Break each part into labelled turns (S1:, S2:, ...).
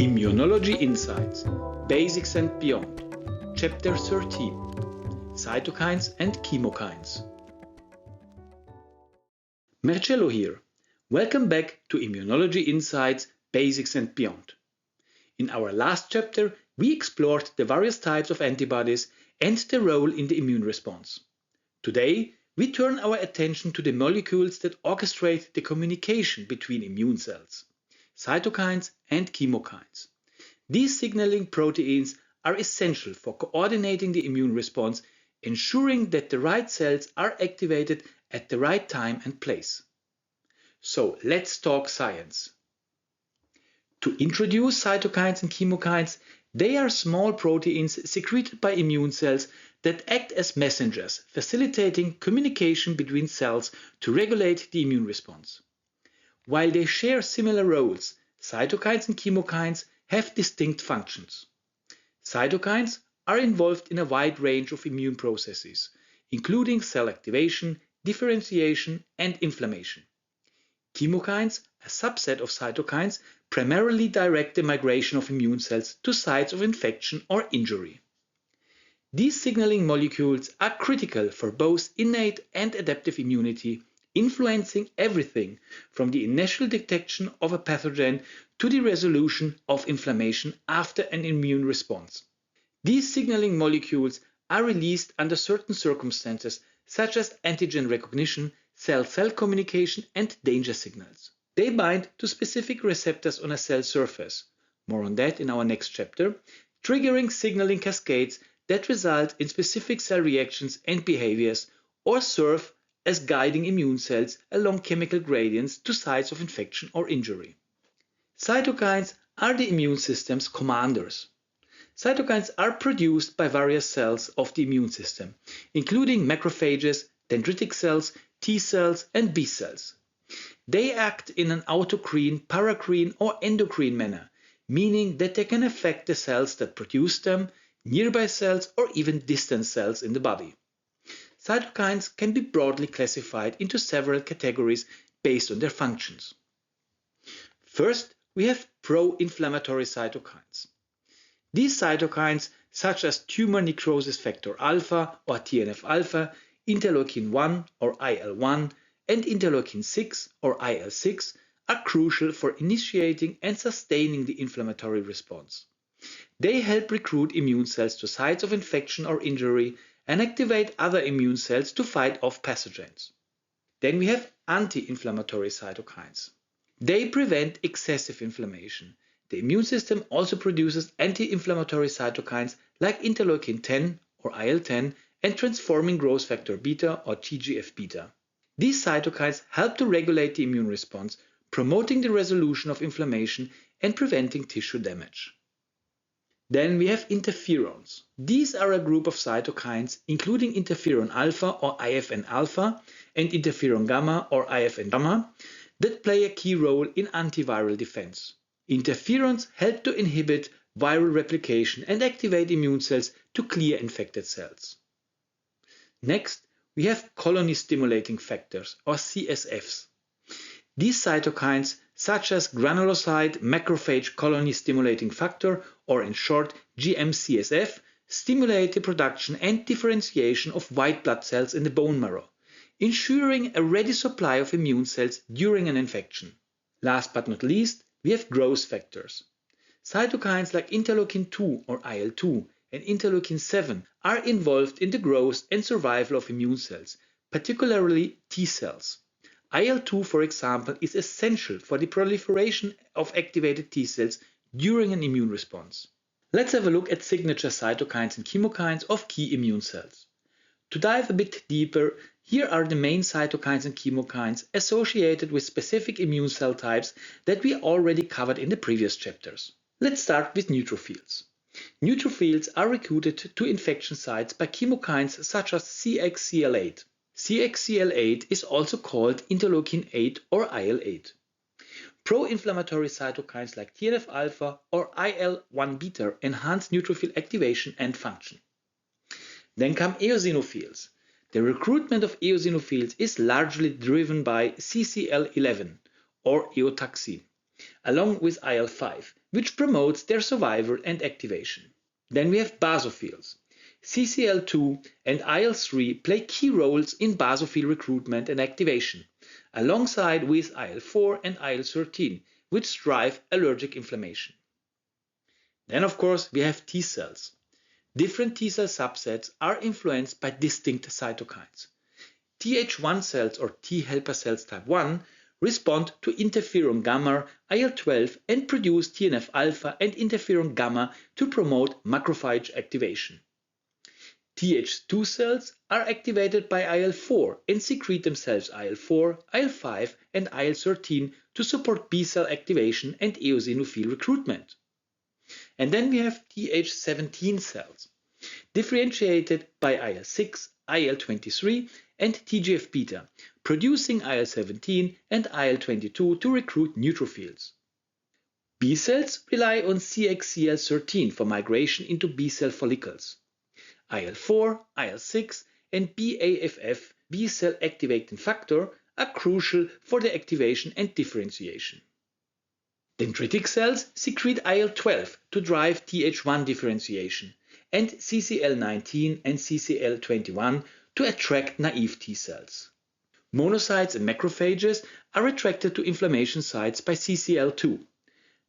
S1: Immunology Insights, Basics and Beyond, Chapter 13, Cytokines and Chemokines. Marcello here. Welcome back to Immunology Insights, Basics and Beyond. In our last chapter, we explored the various types of antibodies and their role in the immune response. Today, we turn our attention to the molecules that orchestrate the communication between immune cells, cytokines and chemokines. These signaling proteins are essential for coordinating the immune response, ensuring that the right cells are activated at the right time and place. So let's talk science. To introduce cytokines and chemokines, they are small proteins secreted by immune cells that act as messengers, facilitating communication between cells to regulate the immune response. While they share similar roles, cytokines and chemokines have distinct functions. Cytokines are involved in a wide range of immune processes, including cell activation, differentiation, and inflammation. Chemokines, a subset of cytokines, primarily direct the migration of immune cells to sites of infection or injury. These signaling molecules are critical for both innate and adaptive immunity, influencing everything from the initial detection of a pathogen to the resolution of inflammation after an immune response. These signaling molecules are released under certain circumstances, such as antigen recognition, cell-cell communication, and danger signals. They bind to specific receptors on a cell surface, more on that in our next chapter, triggering signaling cascades that result in specific cell reactions and behaviors or serve as guiding immune cells along chemical gradients to sites of infection or injury. Cytokines are the immune system's commanders. Cytokines are produced by various cells of the immune system, including macrophages, dendritic cells, T cells, and B cells. They act in an autocrine, paracrine, or endocrine manner, meaning that they can affect the cells that produce them, nearby cells, or even distant cells in the body. Cytokines can be broadly classified into several categories based on their functions. First, we have pro-inflammatory cytokines. These cytokines, such as tumor necrosis factor alpha or TNF-alpha, interleukin-1 or IL-1, and interleukin-6 or IL-6, are crucial for initiating and sustaining the inflammatory response. They help recruit immune cells to sites of infection or injury and activate other immune cells to fight off pathogens. Then we have anti-inflammatory cytokines. They prevent excessive inflammation. The immune system also produces anti-inflammatory cytokines like interleukin-10 or IL-10 and transforming growth factor beta or TGF-beta. These cytokines help to regulate the immune response, promoting the resolution of inflammation and preventing tissue damage. Then we have interferons. These are a group of cytokines including interferon alpha or IFN alpha and interferon gamma or IFN gamma that play a key role in antiviral defense. Interferons help to inhibit viral replication and activate immune cells to clear infected cells. Next, we have colony-stimulating factors or CSFs. These cytokines, such as granulocyte macrophage colony-stimulating factor, or in short GM-CSF, stimulate the production and differentiation of white blood cells in the bone marrow, ensuring a ready supply of immune cells during an infection. Last but not least, we have growth factors. Cytokines like interleukin-2 or IL-2 and interleukin-7 are involved in the growth and survival of immune cells, particularly T cells. IL-2, for example, is essential for the proliferation of activated T cells during an immune response. Let's have a look at signature cytokines and chemokines of key immune cells. To dive a bit deeper, here are the main cytokines and chemokines associated with specific immune cell types that we already covered in the previous chapters. Let's start with neutrophils. Neutrophils are recruited to infection sites by chemokines such as CXCL8. CXCL8 is also called interleukin-8 or IL-8. Pro-inflammatory cytokines like TNF-alpha or IL-1 beta enhance neutrophil activation and function. Then come eosinophils. The recruitment of eosinophils is largely driven by CCL11 or eotaxin, along with IL-5, which promotes their survival and activation. Then we have basophils. CCL2 and IL-3 play key roles in basophil recruitment and activation, alongside with IL-4 and IL-13, which drive allergic inflammation. Then, of course, we have T cells. Different T cell subsets are influenced by distinct cytokines. Th1 cells or T helper cells type 1 respond to interferon gamma, IL-12 and produce TNF alpha and interferon gamma to promote macrophage activation. Th2 cells are activated by IL-4 and secrete themselves IL-4, IL-5 and IL-13 to support B cell activation and eosinophil recruitment. And then we have Th17 cells, differentiated by IL-6, IL-23 and TGF-beta, producing IL-17 and IL-22 to recruit neutrophils. B cells rely on CXCL13 for migration into B cell follicles. IL-4, IL-6 and BAFF, B cell activating factor, are crucial for the activation and differentiation. Dendritic cells secrete IL-12 to drive Th1 differentiation and CCL19 and CCL21 to attract naive T cells. Monocytes and macrophages are attracted to inflammation sites by CCL2.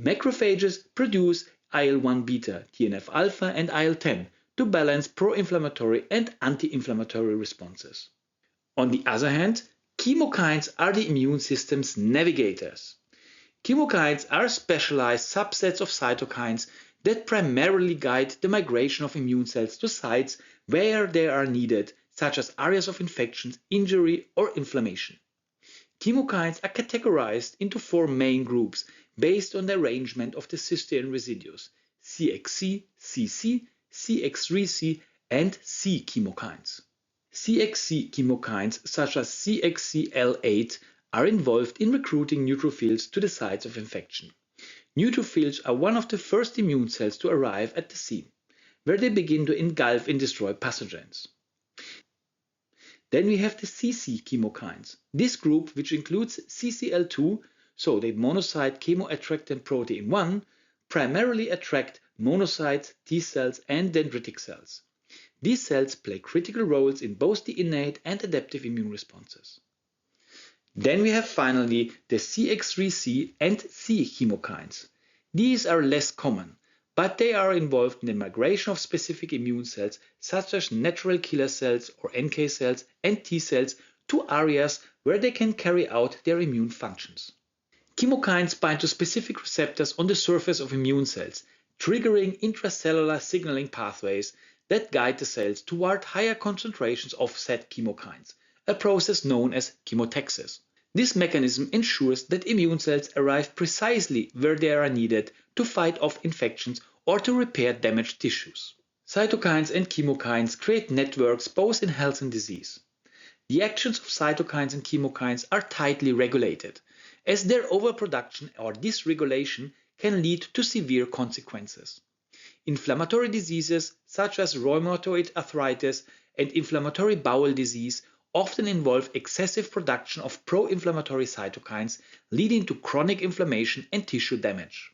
S1: Macrophages produce IL-1 beta, TNF alpha and IL-10 to balance pro-inflammatory and anti-inflammatory responses. On the other hand, chemokines are the immune system's navigators. Chemokines are specialized subsets of cytokines that primarily guide the migration of immune cells to sites where they are needed, such as areas of infection, injury, or inflammation. Chemokines are categorized into four main groups based on the arrangement of the cysteine residues: CXC, CC, CX3C, and C chemokines. CXC chemokines such as CXCL8 are involved in recruiting neutrophils to the sites of infection. Neutrophils are one of the first immune cells to arrive at the scene, where they begin to engulf and destroy pathogens. Then we have the CC chemokines. This group, which includes CCL2, so the monocyte chemoattractant protein 1, primarily attract monocytes, T cells, and dendritic cells. These cells play critical roles in both the innate and adaptive immune responses. Then we have finally the CX3C and C chemokines. These are less common, but they are involved in the migration of specific immune cells such as natural killer cells or NK cells and T cells to areas where they can carry out their immune functions. Chemokines bind to specific receptors on the surface of immune cells, triggering intracellular signaling pathways that guide the cells toward higher concentrations of said chemokines, a process known as chemotaxis. This mechanism ensures that immune cells arrive precisely where they are needed to fight off infections or to repair damaged tissues. Cytokines and chemokines create networks both in health and disease. The actions of cytokines and chemokines are tightly regulated, as their overproduction or dysregulation can lead to severe consequences. Inflammatory diseases such as rheumatoid arthritis and inflammatory bowel disease often involve excessive production of pro-inflammatory cytokines, leading to chronic inflammation and tissue damage.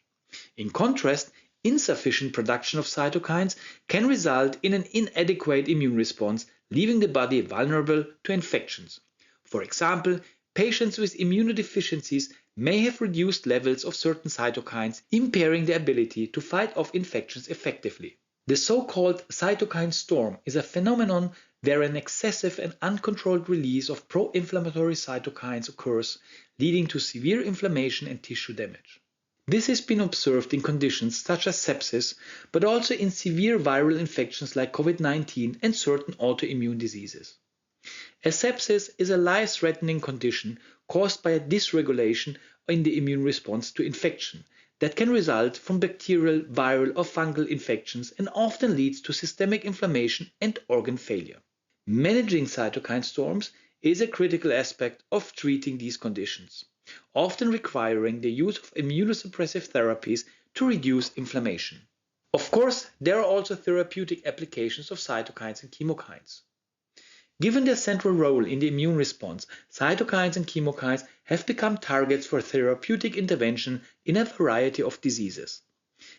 S1: In contrast, insufficient production of cytokines can result in an inadequate immune response, leaving the body vulnerable to infections. For example, patients with immunodeficiencies may have reduced levels of certain cytokines, impairing their ability to fight off infections effectively. The so-called cytokine storm is a phenomenon where an excessive and uncontrolled release of pro-inflammatory cytokines occurs, leading to severe inflammation and tissue damage. This has been observed in conditions such as sepsis, but also in severe viral infections like COVID-19 and certain autoimmune diseases. Sepsis is a life-threatening condition caused by a dysregulation in the immune response to infection that can result from bacterial, viral, or fungal infections and often leads to systemic inflammation and organ failure. Managing cytokine storms is a critical aspect of treating these conditions, often requiring the use of immunosuppressive therapies to reduce inflammation. Of course, there are also therapeutic applications of cytokines and chemokines. Given their central role in the immune response, cytokines and chemokines have become targets for therapeutic intervention in a variety of diseases.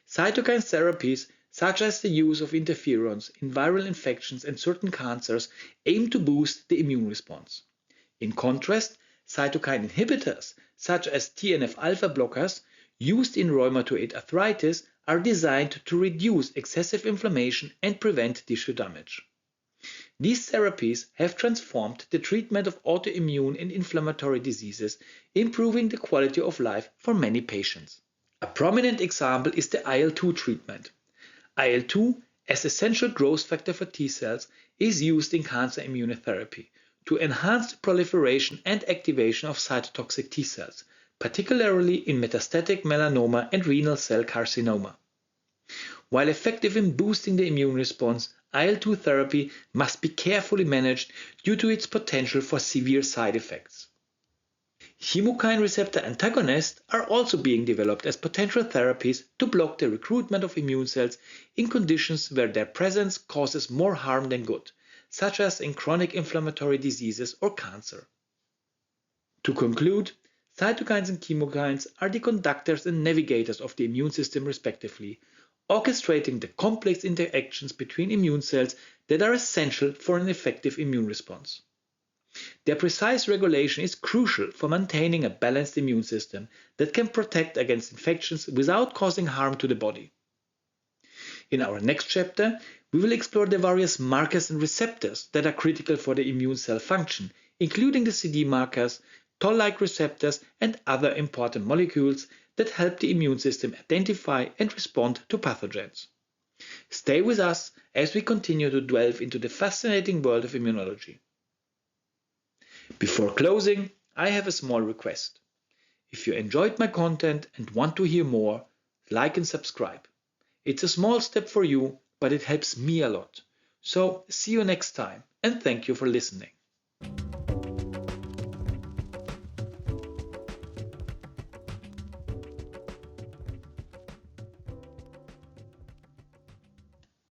S1: Cytokine therapies, such as the use of interferons in viral infections and certain cancers, aim to boost the immune response. In contrast, cytokine inhibitors, such as TNF-alpha blockers, used in rheumatoid arthritis, are designed to reduce excessive inflammation and prevent tissue damage. These therapies have transformed the treatment of autoimmune and inflammatory diseases, improving the quality of life for many patients. A prominent example is the IL-2 treatment. IL-2, as essential growth factor for T cells, is used in cancer immunotherapy to enhance the proliferation and activation of cytotoxic T cells, particularly in metastatic melanoma and renal cell carcinoma. While effective in boosting the immune response, IL-2 therapy must be carefully managed due to its potential for severe side effects. Chemokine receptor antagonists are also being developed as potential therapies to block the recruitment of immune cells in conditions where their presence causes more harm than good, such as in chronic inflammatory diseases or cancer. To conclude, cytokines and chemokines are the conductors and navigators of the immune system respectively, orchestrating the complex interactions between immune cells that are essential for an effective immune response. Their precise regulation is crucial for maintaining a balanced immune system that can protect against infections without causing harm to the body. In our next chapter, we will explore the various markers and receptors that are critical for the immune cell function, including the CD markers, toll-like receptors, and other important molecules that help the immune system identify and respond to pathogens. Stay with us as we continue to delve into the fascinating world of immunology. Before closing, I have a small request. If you enjoyed my content and want to hear more, like and subscribe. It's a small step for you, but it helps me a lot. So see you next time, and thank you for listening.